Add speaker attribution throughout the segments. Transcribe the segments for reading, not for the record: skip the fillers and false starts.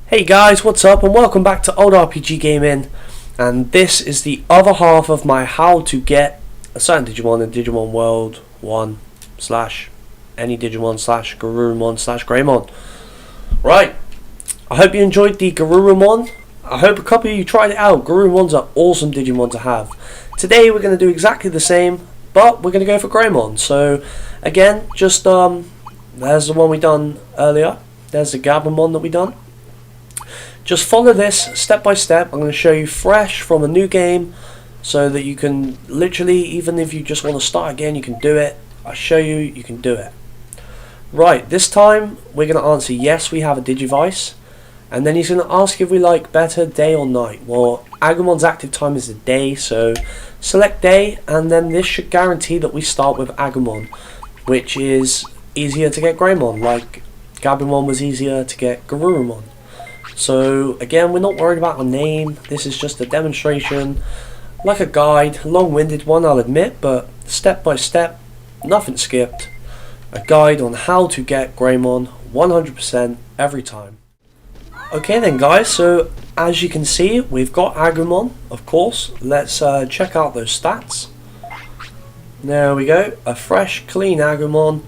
Speaker 1: Hey guys, what's up and welcome back to Old RPG Gaming, and this is the other half of my how to get a certain Digimon in Digimon World 1 slash any Digimon slash Garurumon slash Greymon. Right, I hope you enjoyed the Garurumon. I hope a couple of you tried it out. Garurumons are awesome Digimon to have. Today we're going to do exactly the same, but we're going to go for Greymon. So again, just there's the one we done earlier. There's the Agumon that we done. Just follow this step by step. I'm going to show you fresh from a new game so that you can literally, even if you just want to start again, you can do it. I'll show you, you can do it. Right, this time we're going to answer yes, we have a Digivice. And then he's going to ask if we like better day or night. Well, Agumon's active time is the day, so select day, and then this should guarantee that we start with Agumon, which is easier to get Greymon, like Gabumon was easier to get Garurumon. So again, we're not worried about our name. This is just a demonstration, like a guide, long-winded one I'll admit, but step by step, nothing skipped. A guide on how to get Greymon 100% every time. Okay then guys, so as you can see, we've got Agumon, of course. Let's check out those stats. There we go, a fresh, clean Agumon.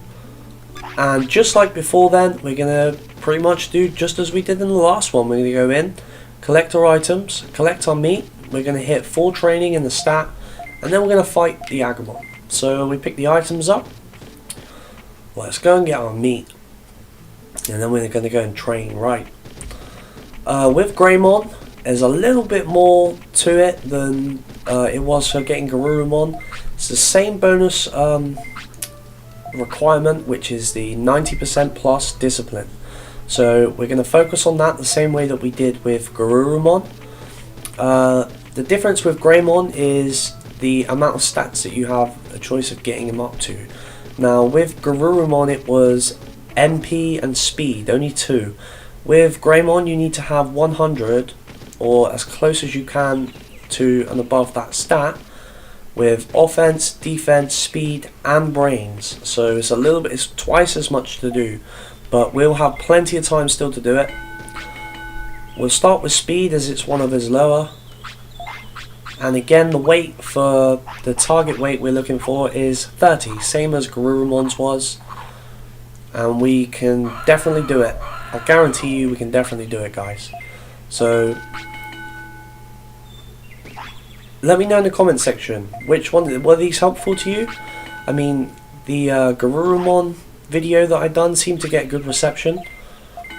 Speaker 1: And just like before then, we're going to pretty much do just as we did in the last one. We're going to go in, collect our items, collect our meat. We're going to hit full training in the stat, and then we're going to fight the Agumon. So we pick the items up. Let's go and get our meat. And then we're going to go and train, right. With Greymon, there's a little bit more to it than it was for getting Garurumon. It's the same bonus requirement, which is the 90% plus discipline. So we're going to focus on that the same way that we did with Garurumon. The difference with Greymon is the amount of stats that you have a choice of getting him up to. Now with Garurumon it was MP and speed, only two. With Greymon you need to have 100 or as close as you can to and above that stat, with offense, defense, speed and brains. So it's it's twice as much to do, but we'll have plenty of time still to do it. We'll start with speed as it's one of his lower, and again the weight for the target weight we're looking for is 30, same as Garurumon's was, and we can definitely do it. I guarantee you we can definitely do it, guys. So let me know in the comment section which one were these helpful to you. I mean, the Garurumon video that I done seemed to get good reception.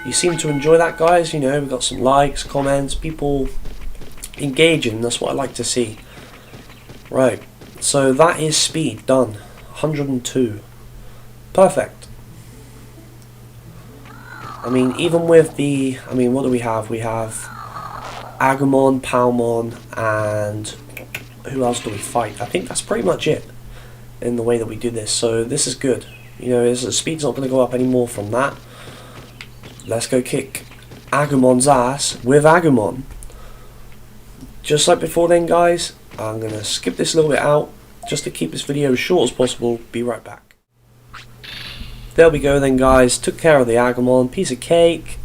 Speaker 1: You seem to enjoy that, guys. You know, we got some likes, comments, people engaging. That's what I like to see. Right, so that is speed done. 102. Perfect. I mean, even with the, what do we have? We have Agumon, Palmon, and who else do we fight? I think that's pretty much it in the way that we do this. So this is good. You know, the speed's not going to go up anymore from that. Let's go kick Agumon's ass with Agumon. Just like before then, guys, I'm going to skip this a little bit out just to keep this video as short as possible. Be right back. There we go then, guys. Took care of the Agumon. Piece of cake.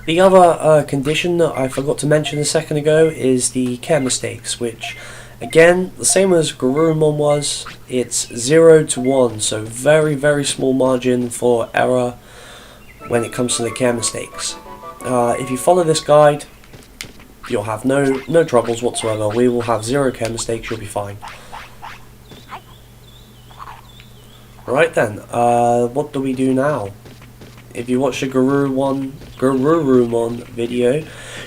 Speaker 1: The other condition that I forgot to mention a second ago is the care mistakes, which again, the same as Garurumon was, it's 0 to 1, so very, very small margin for error when it comes to the care mistakes. If you follow this guide, you'll have no troubles whatsoever. We will have 0 care mistakes, you'll be fine. Right then, what do we do now? If you watch the Garurumon video,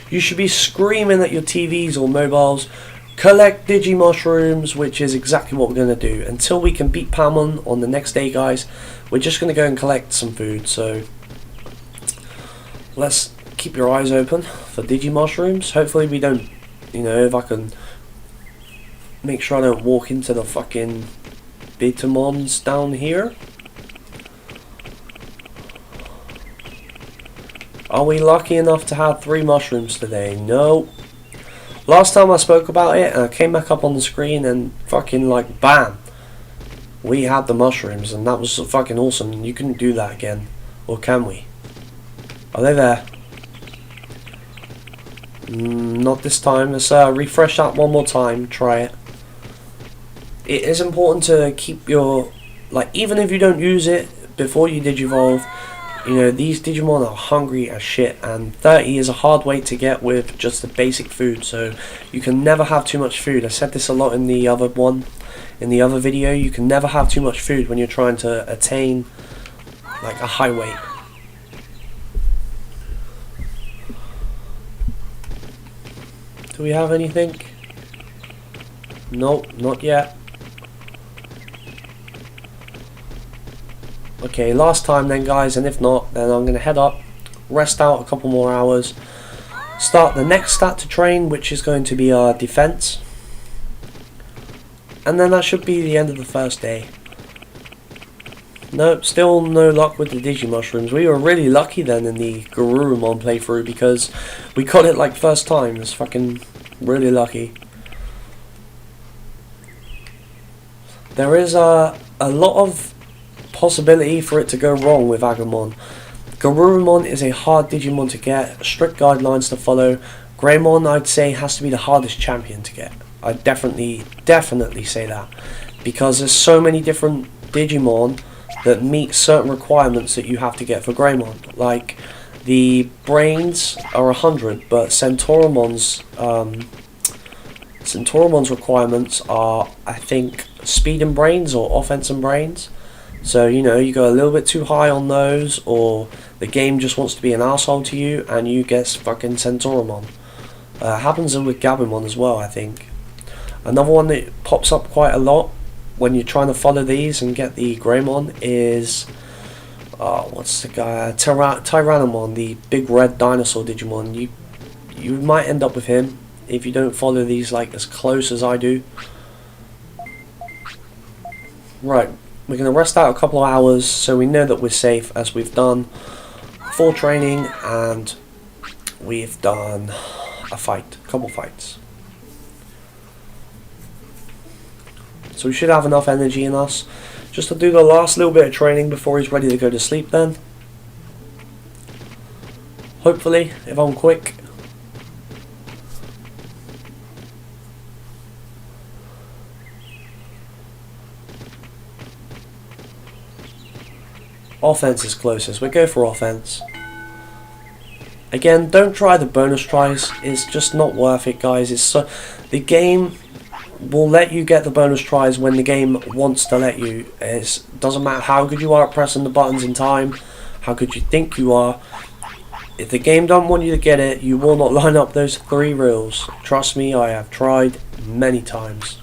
Speaker 1: you should be screaming at your TVs or mobiles, collect Digimushrooms, which is exactly what we're going to do. Until we can beat Palmon on the next day, guys, we're just going to go and collect some food. So let's keep your eyes open for Digimushrooms. Hopefully we don't, you know, if I can make sure I don't walk into the fucking Betamons down here. Are we lucky enough to have 3 mushrooms today? No. Last time I spoke about it and I came back up on the screen and fucking like bam, we had the mushrooms and that was fucking awesome. You couldn't do that again, or can we? Are they there? Not this time. Let's refresh that one more time. Try it. It is important to keep your, like, even if you don't use it before you Digivolve, you know, these Digimon are hungry as shit, and 30 is a hard weight to get with just the basic food, so you can never have too much food. I said this a lot in the other one, in the other video. You can never have too much food when you're trying to attain like a high weight. Do we have anything? Nope, not yet. Okay, last time then, guys, and if not, then I'm going to head up, rest out a couple more hours, start the next stat to train, which is going to be our defense, and then that should be the end of the first day. Nope, still no luck with the Digimushrooms. We were really lucky then in the Garurumon playthrough because we got it like first time. It's fucking really lucky. There is a lot of possibility for it to go wrong with Agumon. Garurumon is a hard Digimon to get, strict guidelines to follow. Greymon, I'd say, has to be the hardest champion to get. I'd definitely say that, because there's so many different Digimon that meet certain requirements that you have to get for Greymon. Like, the brains are 100, but Centauromon's requirements are, I think, speed and brains or offense and brains. So, you know, you go a little bit too high on those, or the game just wants to be an asshole to you and you get fucking Centauramon. Happens with Agumon as well, I think. Another one that pops up quite a lot when you're trying to follow these and get the Greymon is, what's the guy? Tyrannomon, the big red dinosaur Digimon. You might end up with him if you don't follow these like as close as I do. Right, we're going to rest out a couple of hours so we know that we're safe, as we've done 4 training and we've done a couple fights. So we should have enough energy in us just to do the last little bit of training before he's ready to go to sleep then. Hopefully, if I'm quick. Offense is closest. We go for offense. Again, don't try the bonus tries. It's just not worth it, guys. The game will let you get the bonus tries when the game wants to let you. It doesn't matter how good you are at pressing the buttons in time, how good you think you are. If the game don't want you to get it, you will not line up those 3 reels. Trust me, I have tried many times.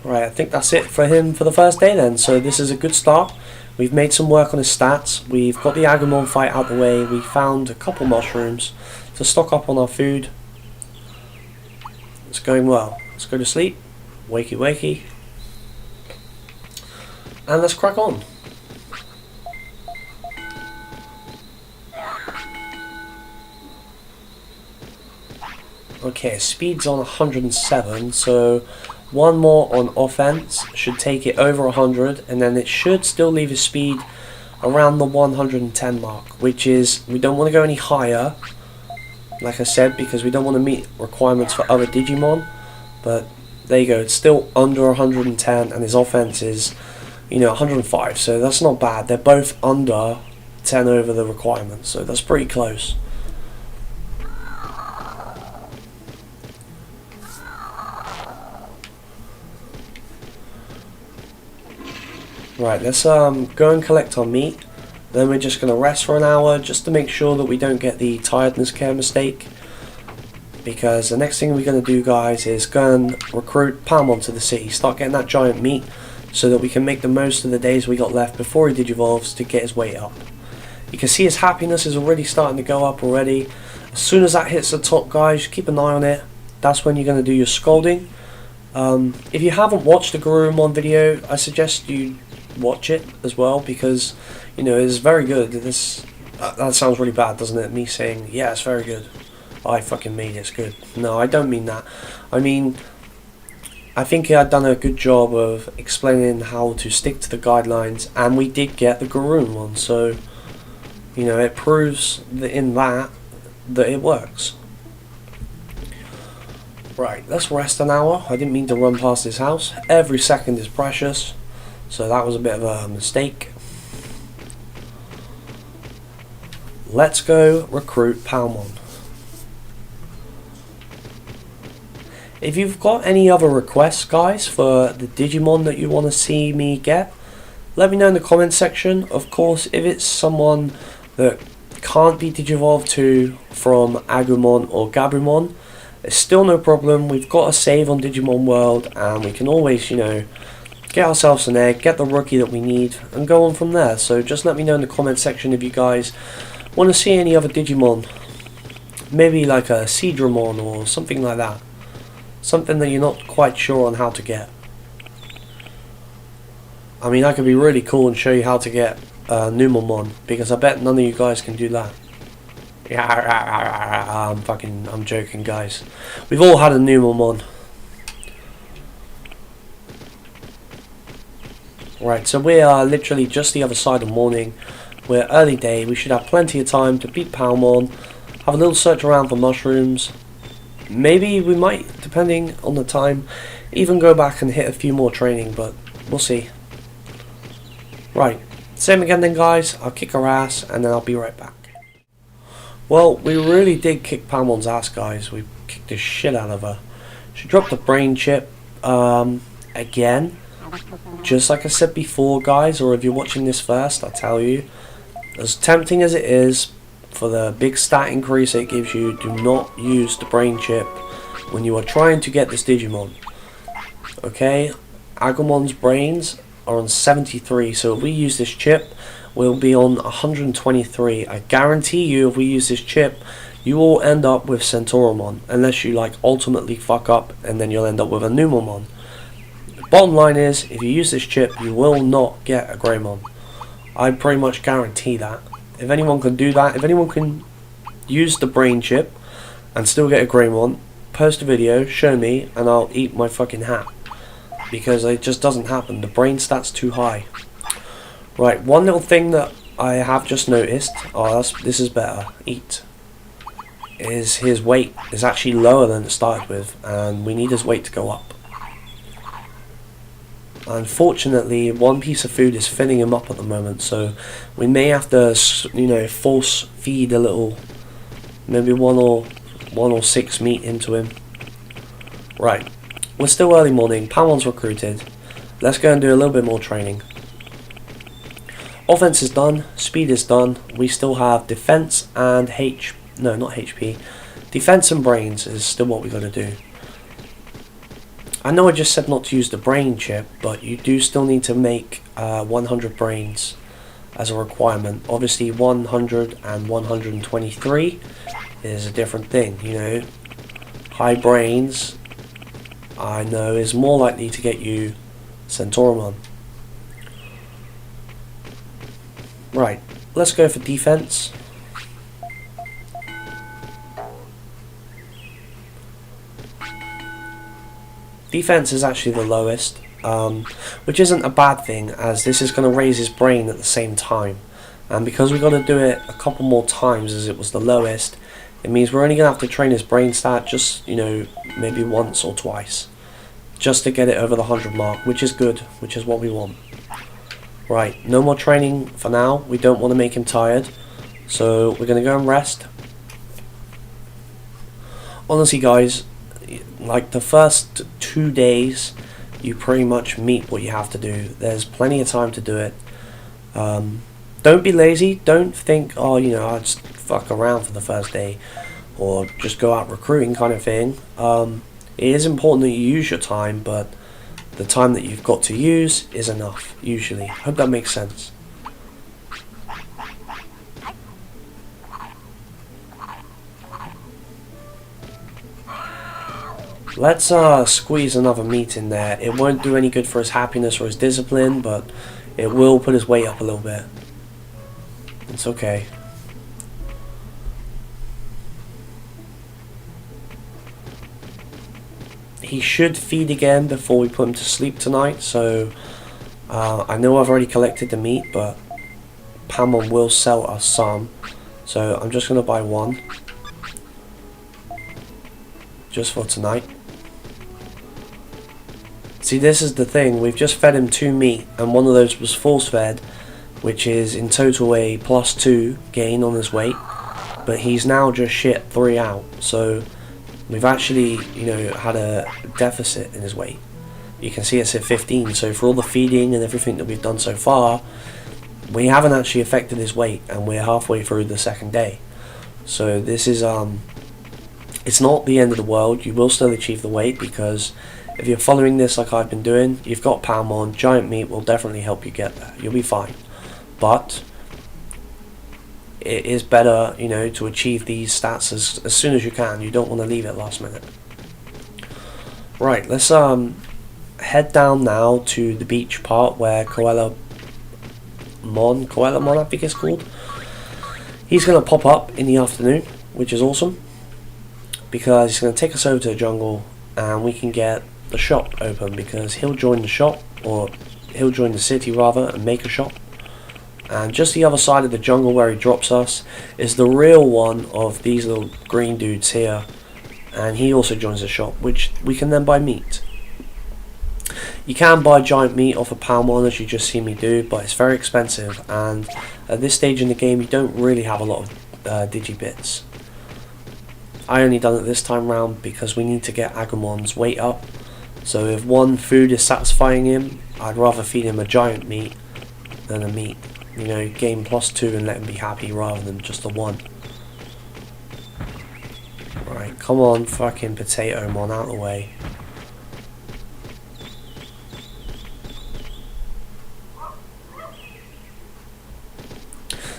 Speaker 1: Right, I think that's it for him for the first day then. So this is a good start. We've made some work on his stats. We've got the Agumon fight out the way. We found a couple mushrooms to stock up on our food. It's going well. Let's go to sleep. Wakey wakey. And let's crack on. Okay, speed's on 107, so one more on offense should take it over 100, and then it should still leave his speed around the 110 mark, which is, we don't want to go any higher, like I said, because we don't want to meet requirements for other Digimon. But there you go, it's still under 110, and his offense is, you know, 105, so that's not bad. They're both under 10 over the requirements, so that's pretty close. Right, let's go and collect our meat. Then we're just going to rest for an hour just to make sure that we don't get the tiredness care mistake. Because the next thing we're going to do, guys, is go and recruit Palmon to the city. Start getting that giant meat so that we can make the most of the days we got left before he digivolves to get his weight up. You can see his happiness is already starting to go up already. As soon as that hits the top, guys, keep an eye on it. That's when you're going to do your scolding. If you haven't watched the Garurumon video, I suggest you watch it as well, because, you know, it's very good. That sounds really bad, doesn't it? Me saying, yeah, it's very good. I fucking mean it's good. No, I don't mean that. I mean, I think I've done a good job of explaining how to stick to the guidelines, and we did get the Garurumon, so You know, it proves that in that it works. Right, let's rest an hour. I didn't mean to run past this house. Every second is precious, so that was a bit of a mistake. Let's go recruit Palmon. If you've got any other requests, guys, for the Digimon that you want to see me get, let me know in the comments section. Of course, if it's someone that can't be Digivolved to from Agumon or Gabumon, it's still no problem. We've got a save on Digimon World, and we can always, you know, get ourselves an egg, get the rookie that we need, and go on from there. So just let me know in the comments section if you guys want to see any other Digimon. Maybe like a Centauramon or something like that. Something that you're not quite sure on how to get. I mean, I could be really cool and show you how to get Numamon, because I bet none of you guys can do that. Yeah, I'm joking, guys. We've all had a Numamon. Right, so we are literally just the other side of morning. We're early day. We should have plenty of time to beat Palmon. Have a little search around for mushrooms. Maybe we might, depending on the time, even go back and hit a few more training, but we'll see. Right, same again then, guys. I'll kick her ass and then I'll be right back. Well, we really did kick Palmon's ass, guys. We kicked the shit out of her. She dropped the brain chip again. Just like I said before, guys, or if you're watching this first, I'll tell you, as tempting as it is, for the big stat increase it gives you, do not use the brain chip when you are trying to get this Digimon. Okay, Agumon's brains are on 73, so if we use this chip, we'll be on 123. I guarantee you, if we use this chip, you will end up with Centauramon, unless you like ultimately fuck up, and then you'll end up with a Numamon. Bottom line is, if you use this chip, you will not get a Greymon. I pretty much guarantee that. If anyone can do that, if anyone can use the brain chip and still get a Greymon, post a video, show me, and I'll eat my fucking hat. Because it just doesn't happen. The brain stat's too high. Right, one little thing that I have just noticed, this is better, eat, is his weight is actually lower than it started with, and we need his weight to go up. Unfortunately, one piece of food is filling him up at the moment, so we may have to, you know, force feed a little, maybe one or six meat into him. Right, we're still early morning. Palmon's recruited. Let's go and do a little bit more training. Offense is done. Speed is done. We still have defense and not HP. Defense and brains is still what we got to do. I know I just said not to use the brain chip, but you do still need to make 100 brains as a requirement. Obviously 100 and 123 is a different thing, you know. High brains, I know, is more likely to get you Centauramon. Right, let's go for defense. Defense is actually the lowest, which isn't a bad thing, as this is going to raise his brain at the same time. And because we've got to do it a couple more times as it was the lowest, it means we're only going to have to train his brain stat just, you know, maybe once or twice. Just to get it over the 100 mark, which is good, which is what we want. Right, no more training for now. We don't want to make him tired. So we're going to go and rest. Honestly, guys, like the first 2 days, you pretty much meet what you have to do. There's plenty of time to do it. Don't be lazy. Don't think, oh, you know, I'll just fuck around for the first day, or just go out recruiting kind of thing. It is important that you use your time, but the time that you've got to use is enough, usually. Hope that makes sense. Let's squeeze another meat in there. It won't do any good for his happiness or his discipline, but it will put his weight up a little bit. It's okay. He should feed again before we put him to sleep tonight, so I know I've already collected the meat, but Palmon will sell us some. So I'm just going to buy one. Just for tonight. See, this is the thing. We've just fed him 2 meat. And one of those was force fed. Which is in total a +2 gain on his weight. But he's now just shit 3 out. So we've actually, you know, had a deficit in his weight. You can see it's at 15. So for all the feeding and everything that we've done so far, we haven't actually affected his weight, and we're halfway through the 2nd day. So this is it's not the end of the world. You will still achieve the weight, because if you're following this like I've been doing, you've got Palmon. Giant meat will definitely help you get there. You'll be fine. But it is better, you know, to achieve these stats as soon as you can. You don't want to leave it last minute. Right, let's head down now to the beach part where Coelamon, I think it's called. He's going to pop up in the afternoon, which is awesome, because he's going to take us over to the jungle and we can get the shop open, because he'll join the shop, or he'll join the city rather, and make a shop. And just the other side of the jungle where he drops us is the real one of these little green dudes here, and he also joins the shop, which we can then buy meat. You can buy giant meat off of Palmon, as you just see me do, but it's very expensive, and at this stage in the game you don't really have a lot of digibits. I only done it this time round because we need to get Agumon's weight up. So if one food is satisfying him, I'd rather feed him a giant meat than a meat. You know, gain +2 and let him be happy rather than just a 1. Right, come on, fucking Betamon, out of the way.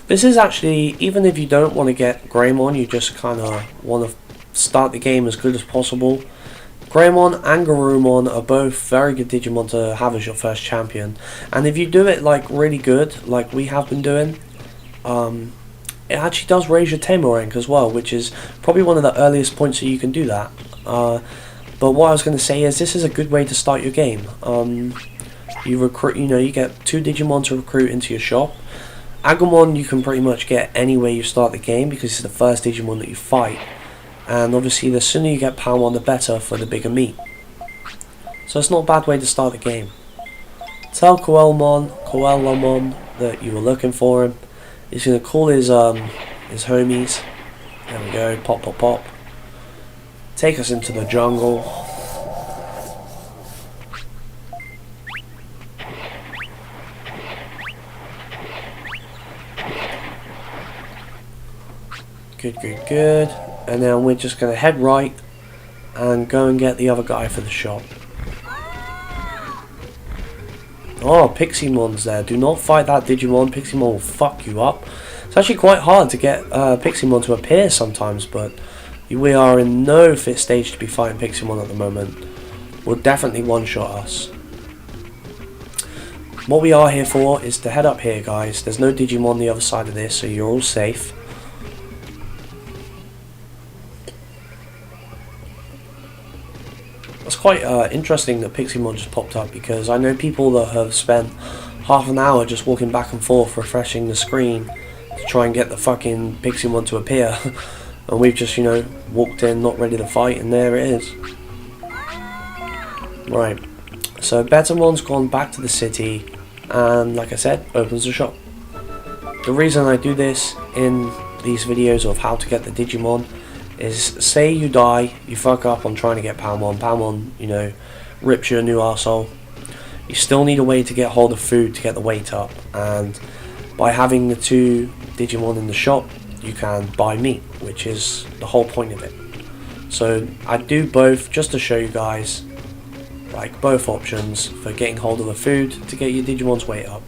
Speaker 1: This is actually, even if you don't want to get Greymon, you just kind of want to start the game as good as possible. Greymon and Agumon are both very good Digimon to have as your first champion. And if you do it like really good, like we have been doing, it actually does raise your Tamer rank as well, which is probably one of the earliest points that you can do that. But what I was going to say is, this is a good way to start your game. You recruit, you know, you get 2 Digimon to recruit into your shop. Agumon you can pretty much get any way you start the game, because it's the first Digimon that you fight. And obviously the sooner you get Palmon, the better for the bigger meat. So it's not a bad way to start the game. Tell Coelamon that you were looking for him. He's going to call his homies. There we go, pop pop pop. Take us into the jungle. Good, good, good. And then we're just going to head right and go and get the other guy for the shop. Oh, Pixiemon's there. Do not fight that Digimon. Pixemon will fuck you up. It's actually quite hard to get Pixemon to appear sometimes, but we are in no fit stage to be fighting Pixemon at the moment. Will definitely one-shot us. What we are here for is to head up here, guys. There's no Digimon on the other side of this, so you're all safe. It's quite interesting that Pixemon just popped up, because I know people that have spent half an hour just walking back and forth refreshing the screen to try and get the fucking Pixemon to appear. And we've just, you know, walked in not ready to fight, and there it is. Right, so Betamon's gone back to the city and, like I said, opens the shop. The reason I do this in these videos of how to get the Digimon is, say you die, you fuck up on trying to get Palmon. Palmon, you know, rips you a new arsehole. You still need a way to get hold of food to get the weight up, and by having the 2 Digimon in the shop, you can buy meat, which is the whole point of it. So I do both just to show you guys, like, both options for getting hold of the food to get your Digimon's weight up.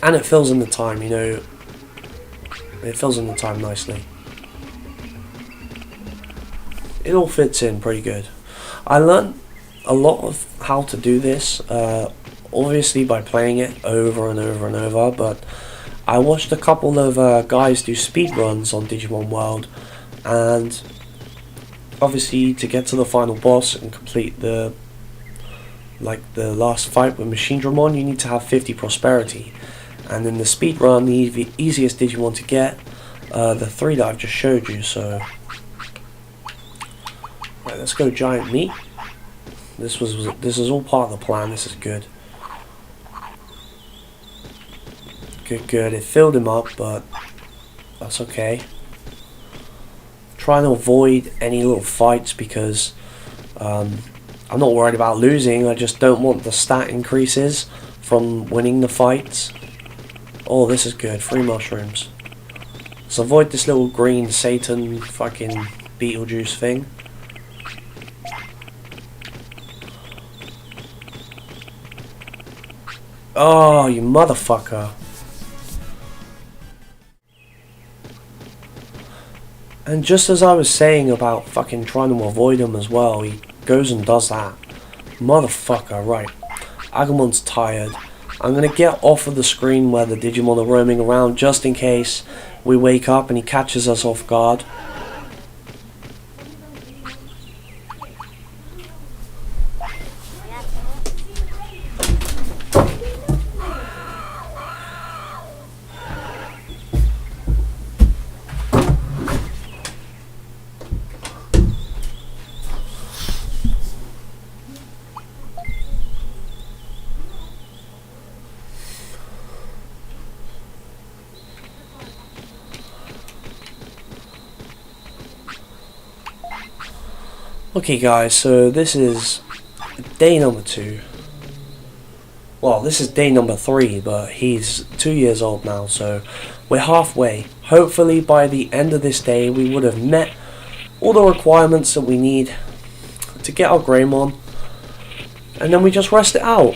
Speaker 1: And it fills in the time, you know. It fills in the time nicely. It all fits in pretty good. I learned a lot of how to do this, obviously by playing it over and over and over, but I watched a couple of guys do speedruns on Digimon World, and obviously to get to the final boss and complete the like the last fight with Centauramon, you need to have 50 prosperity. And in the speed run, the easiest Digimon to get, the 3 that I've just showed you. So, right, let's go giant meat. This is all part of the plan. This is good. Good. It filled him up, but that's okay. Trying to avoid any little fights because I'm not worried about losing. I just don't want the stat increases from winning the fights. Oh, this is good. 3 mushrooms. Let's avoid this little green Satan fucking Beetlejuice thing. Oh, you motherfucker. And just as I was saying about fucking trying to avoid him as well, he goes and does that. Motherfucker, right. Agumon's tired. I'm going to get off of the screen where the Digimon are roaming around just in case we wake up and he catches us off guard. Okay guys, so this is day number 2. Well, this is day number 3, but he's 2 years old now, so we're halfway. Hopefully by the end of this day we would have met all the requirements that we need to get our Greymon, and then we just rest it out.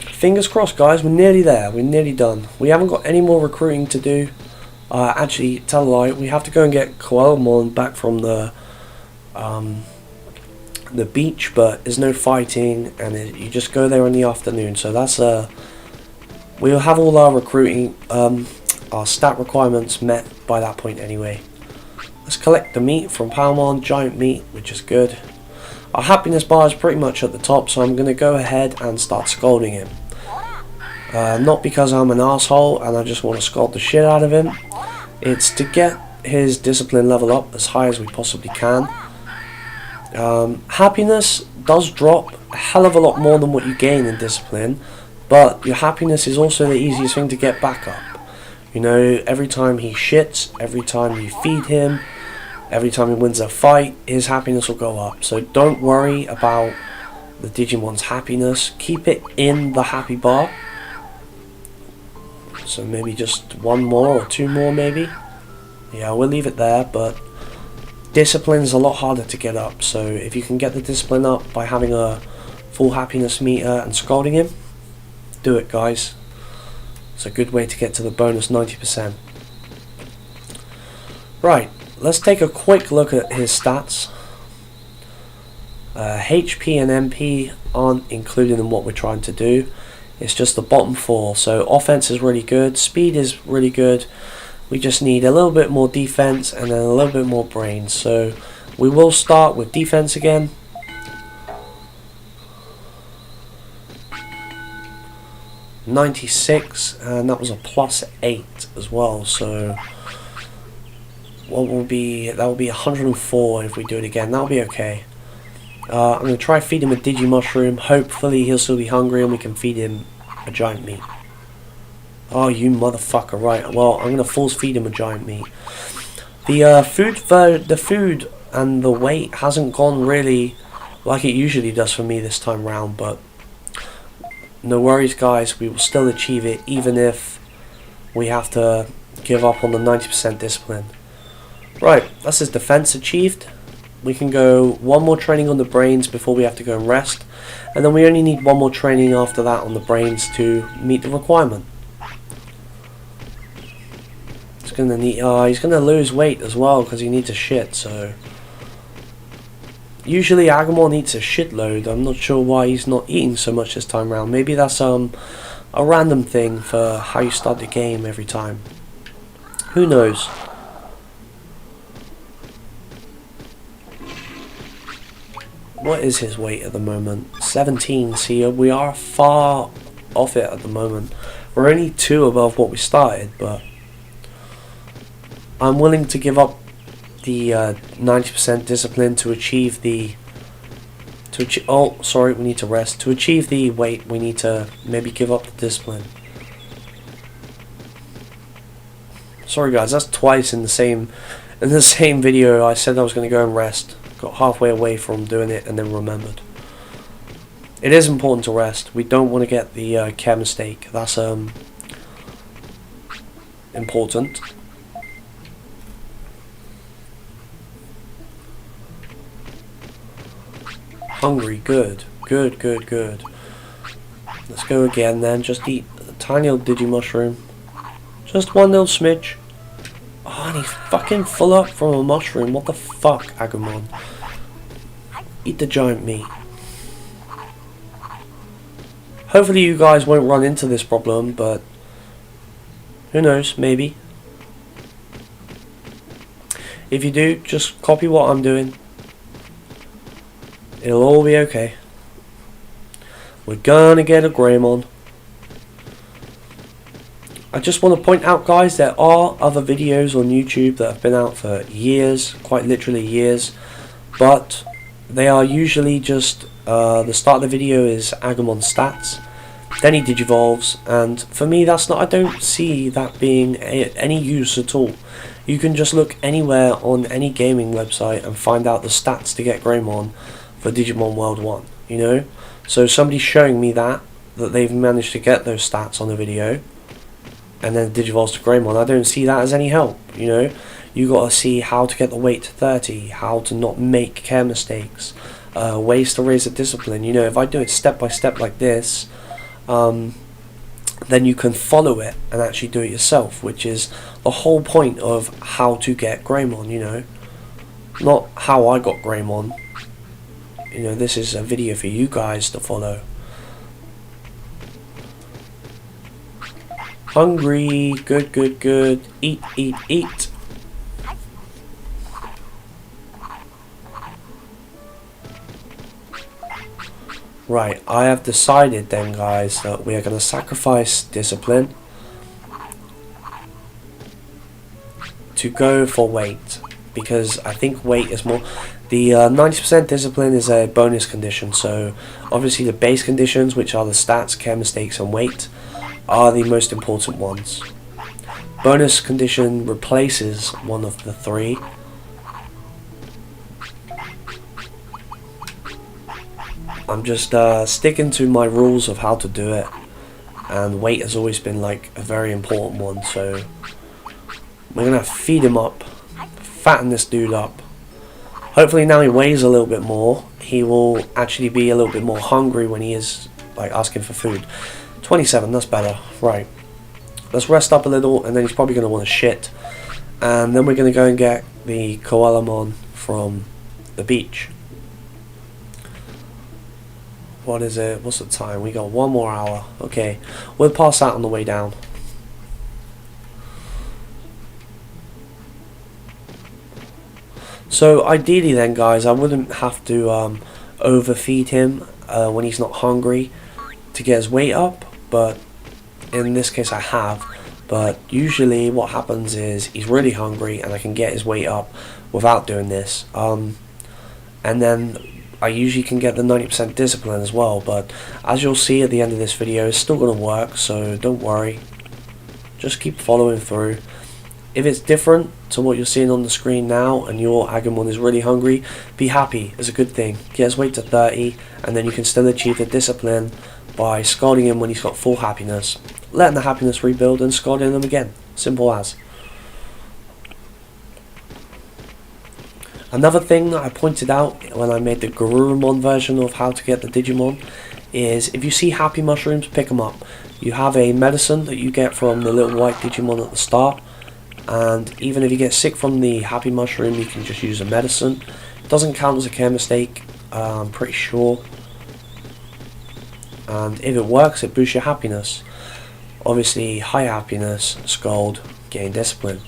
Speaker 1: Fingers crossed guys, we're nearly there, we're nearly done. We haven't got any more recruiting to do. Actually, tell a lie, we have to go and get Coelamon back from the beach, but there's no fighting, and you just go there in the afternoon. So that's we'll have all our recruiting, our stat requirements met by that point anyway. Let's collect the meat from Palmon, giant meat, which is good. Our happiness bar is pretty much at the top, so I'm going to go ahead and start scolding him. Not because I'm an asshole and I just want to scold the shit out of him. It's to get his discipline level up as high as we possibly can. Happiness does drop a hell of a lot more than what you gain in discipline, but your happiness is also the easiest thing to get back up. You know, every time he shits, every time you feed him, every time he wins a fight, his happiness will go up. So don't worry about the Digimon's happiness, keep it in the happy bar. So maybe just 1 more or 2 more maybe. Yeah, we'll leave it there, but discipline is a lot harder to get up, so if you can get the discipline up by having a full happiness meter and scolding him, do it guys. It's a good way to get to the bonus 90%. Right, let's take a quick look at his stats. HP and MP aren't included in what we're trying to do. It's just the bottom 4. So offense is really good, speed is really good. We just need a little bit more defense and then a little bit more brains. So we will start with defense again. +96, and that was a +8 as well. So what will be, that will be 104 if we do it again. That'll be okay. I'm going to try feed him a Digi Mushroom. Hopefully he'll still be hungry and we can feed him a giant meat. Oh, you motherfucker, right. Well, I'm going to force feed him a giant meat. The food and the weight hasn't gone really like it usually does for me this time round, but no worries guys, we will still achieve it even if we have to give up on the 90% discipline. Right, that's his defense achieved. We can go 1 more training on the brains before we have to go and rest, and then we only need 1 more training after that on the brains to meet the requirement. He's gonna lose weight as well because he needs a shit. So usually Agumon eats a shitload. I'm not sure why he's not eating so much this time around. Maybe that's a random thing for how you start the game every time. Who knows? what is his weight at the moment? 17. See, we are far off it at the moment. We're only 2 above what we started, but I'm willing to give up the 90% discipline to achieve the oh, sorry, we need to rest. To achieve the weight, we need to maybe give up the discipline. Sorry guys, that's twice in the same video. I said I was going to go and rest. Got halfway away from doing it and then remembered. It is important to rest. We don't want to get the care mistake. That's important. Hungry, good. Let's go again then. Just eat a tiny little Digimushroom. Just one little smidge. Oh, and he's fucking full up from a mushroom. What the fuck, Agumon? Eat the giant meat. Hopefully you guys won't run into this problem, but who knows, maybe. If you do, just copy what I'm doing. It'll all be okay. We're gonna get a Greymon. I just want to point out, guys, there are other videos on YouTube that have been out for years, quite literally years, but they are usually just the start of the video is Agumon stats, then he digivolves, and for me that's not, I don't see that being any use at all. You can just look anywhere on any gaming website and find out the stats to get Greymon for Digimon World 1, you know? So somebody's showing me that they've managed to get those stats on the video, and then Digivolves to Greymon. I don't see that as any help, you know? You gotta see how to get the weight to 30, how to not make care mistakes, ways to raise the discipline. You know, if I do it step by step like this, then you can follow it and actually do it yourself, which is the whole point of how to get Greymon, you know? Not how I got Greymon. You know, this is a video for you guys to follow. Hungry, good. Eat. Right, I have decided then, guys, that we are going to sacrifice discipline to go for weight, because I think weight is more. The 90% discipline is a bonus condition, so obviously the base conditions, which are the stats, care mistakes and weight, are the most important ones. Bonus condition replaces one of the 3. I'm just sticking to my rules of how to do it, and weight has always been like a very important one, so we're gonna feed him up, fatten this dude up. Hopefully now he weighs a little bit more, he will actually be a little bit more hungry when he is like asking for food. 27, that's better. Right, let's rest up a little, and then he's probably going to want to shit, and then we're going to go and get the Coelamon from the beach. What is it? What's the time? We got 1 more hour. Okay, we'll pass that on the way down. So ideally then, guys, I wouldn't have to overfeed him when he's not hungry to get his weight up, but in this case I have. But usually what happens is he's really hungry and I can get his weight up without doing this, and then I usually can get the 90% discipline as well. But as you'll see at the end of this video, it's still going to work, so don't worry, just keep following through. If it's different to what you're seeing on the screen now and your Agumon is really hungry, be happy, it's a good thing. Get his weight to 30 and then you can still achieve the discipline by scolding him when he's got full happiness, letting the happiness rebuild and scolding him again. Simple as. Another thing that I pointed out when I made the Greymon version of how to get the Digimon is if you see happy mushrooms, pick them up. You have a medicine that you get from the little white Digimon at the start, and even if you get sick from the happy mushroom, you can just use a medicine. It doesn't count as a care mistake, I'm pretty sure, and if it works, it boosts your happiness. Obviously high happiness, scold, gain discipline.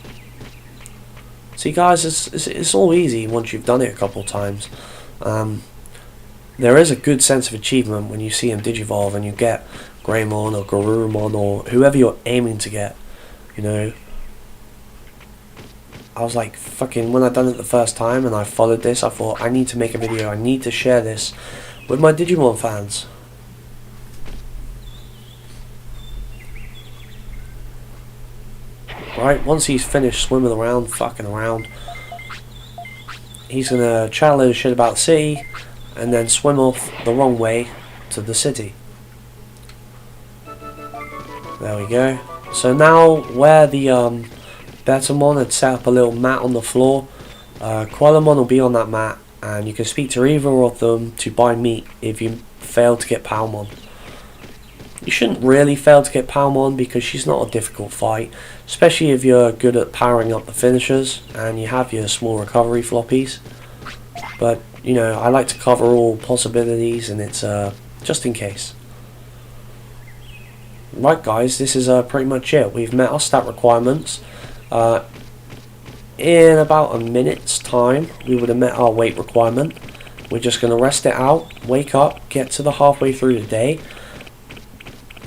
Speaker 1: See guys, it's all easy once you've done it a couple of times. there is a good sense of achievement when you see him Digivolve and you get Greymon or Garurumon or whoever you're aiming to get, you know. I was like, fucking, when I done it the first time and I followed this, I thought, I need to make a video, I need to share this with my Digimon fans. Right, once he's finished swimming around, fucking around, he's gonna chat a load of shit about the city and then swim off the wrong way to the city. There we go. So now where the Betamon had set up a little mat on the floor, Coelamon will be on that mat and you can speak to either of them to buy meat if you fail to get Palmon. You shouldn't really fail to get Palmon because she's not a difficult fight, especially if you're good at powering up the finishers and you have your small recovery floppies. But, you know, I like to cover all possibilities and it's just in case. Right guys, this is pretty much it. We've met our stat requirements. In about a minute's time we would have met our weight requirement. We're just going to rest it out, wake up, get to the halfway through the day,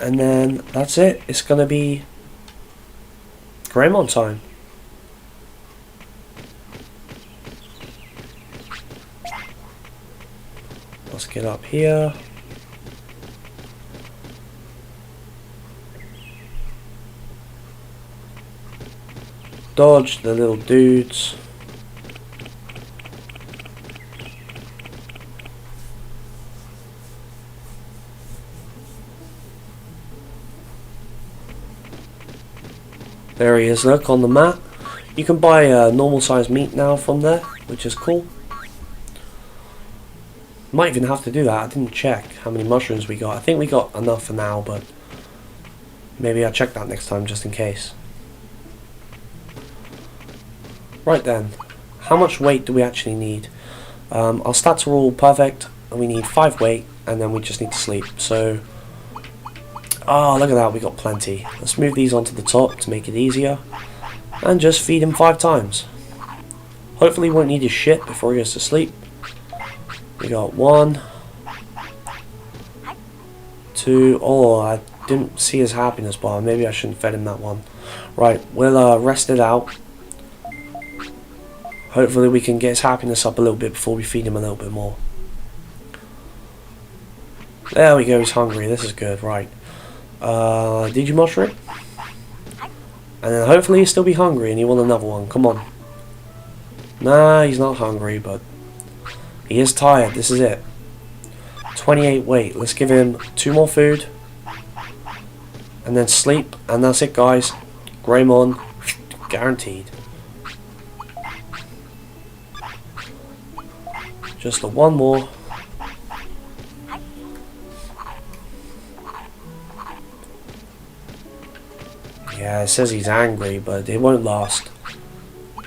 Speaker 1: and then that's it. It's going to be Greymon time. Let's get up here. Dodge the little dudes. There he is, look, on the mat. You can buy normal size meat now from there, which is cool. Might even have to do that. I didn't check how many mushrooms we got. I think we got enough for now, but maybe I'll check that next time just in case. Right then, how much weight do we actually need? Our stats are all perfect, and we need 5 weight, and then we just need to sleep. So, oh, look at that, we got plenty. Let's move these onto the top to make it easier, and just feed him 5 times. Hopefully he won't need his shit before he goes to sleep. We got 1, 2, oh, I didn't see his happiness bar, maybe I shouldn't fed him that one. Right, we'll rest it out. Hopefully we can get his happiness up a little bit before we feed him a little bit more. There we go, he's hungry, this is good, right. Digimushroom. And then hopefully he'll still be hungry and he want another one, come on. Nah, he's not hungry, but he is tired, this is it. 28 weight, let's give him 2 more food. And then sleep, and that's it guys. Greymon, guaranteed. Just the 1 more. Yeah, it says he's angry, but it won't last.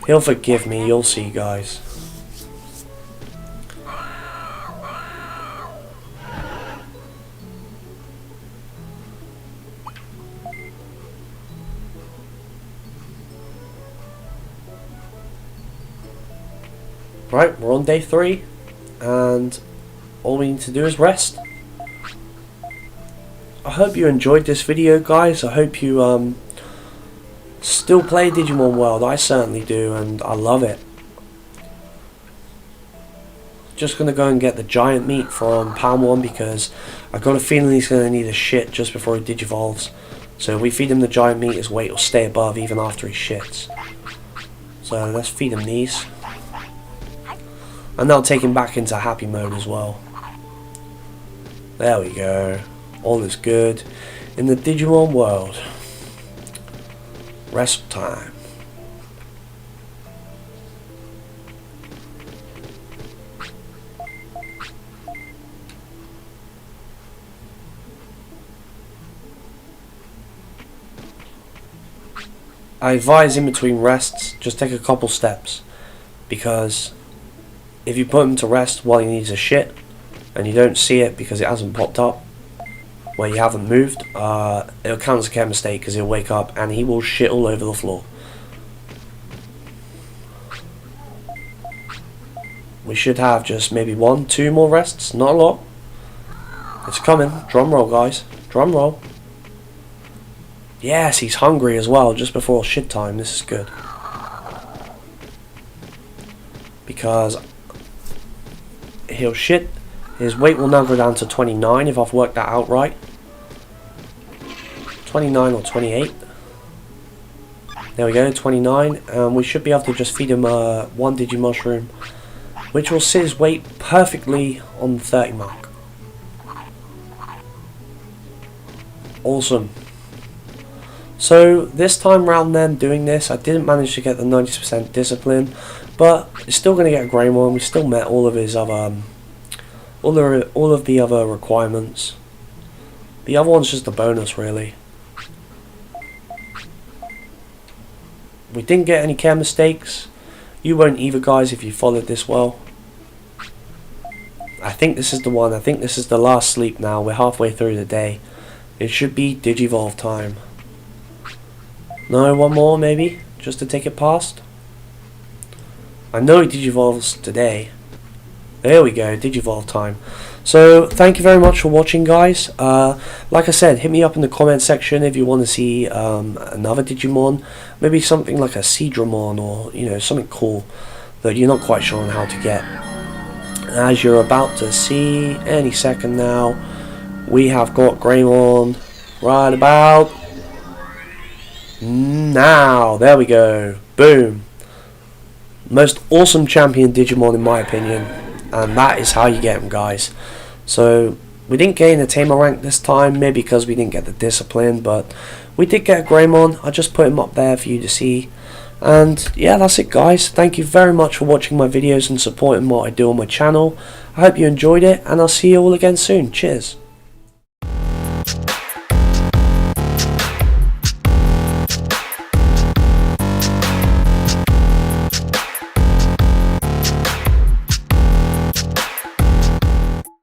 Speaker 1: He'll forgive me, you'll see guys. Right, we're on day 3. And all we need to do is rest. I hope you enjoyed this video guys. I hope you still play Digimon World. I certainly do and I love it. Just gonna go and get the giant meat from Palmon because I got a feeling he's gonna need a shit just before he digivolves. So if we feed him the giant meat, his weight will stay above even after he shits. So let's feed him these. And that'll take him back into happy mode as well. There we go. All is good in the Digimon world. Rest time. I advise in between rests, just take a couple steps, because if you put him to rest while he needs a shit and you don't see it because it hasn't popped up where you haven't moved, it'll count as a care mistake because he'll wake up and he will shit all over the floor. we should have just maybe 1-2 more rests, not a lot. It's coming. Drum roll, guys. Drum roll. Yes, he's hungry as well, just before shit time. This is good. Because he'll shit. His weight will now go down to 29 if I've worked that out right. 29 or 28. There we go, 29. We should be able to just feed him one Digimushroom, which will sit his weight perfectly on the 30 mark. Awesome. So this time round then doing this, I didn't manage to get the 90% discipline, but it's still going to get a Greymon. We still met all of his other, all of the other requirements. The other one's just a bonus, really. We didn't get any care mistakes. You won't either, guys, if you followed this well. I think this is the one. I think this is the last sleep now. We're halfway through the day. It should be Digivolve time. No, one more maybe, just to take it past. I know he Digivolves today. There we go, Digivolve time. So thank you very much for watching, guys. Like I said, hit me up in the comment section if you want to see another Digimon, maybe something like a Centauramon, or you know, something cool that you're not quite sure on how to get. As you're about to see any second now, we have got Greymon right about now. There we go. Boom. Most awesome champion Digimon in my opinion, and that is how you get him, guys. So we didn't gain a tamer rank this time, maybe because we didn't get the discipline, but we did get a Greymon. I just put him up there for you to see. And yeah, that's it, guys. Thank you very much for watching my videos and supporting what I do on my channel. I hope you enjoyed it, and I'll see you all again soon. Cheers.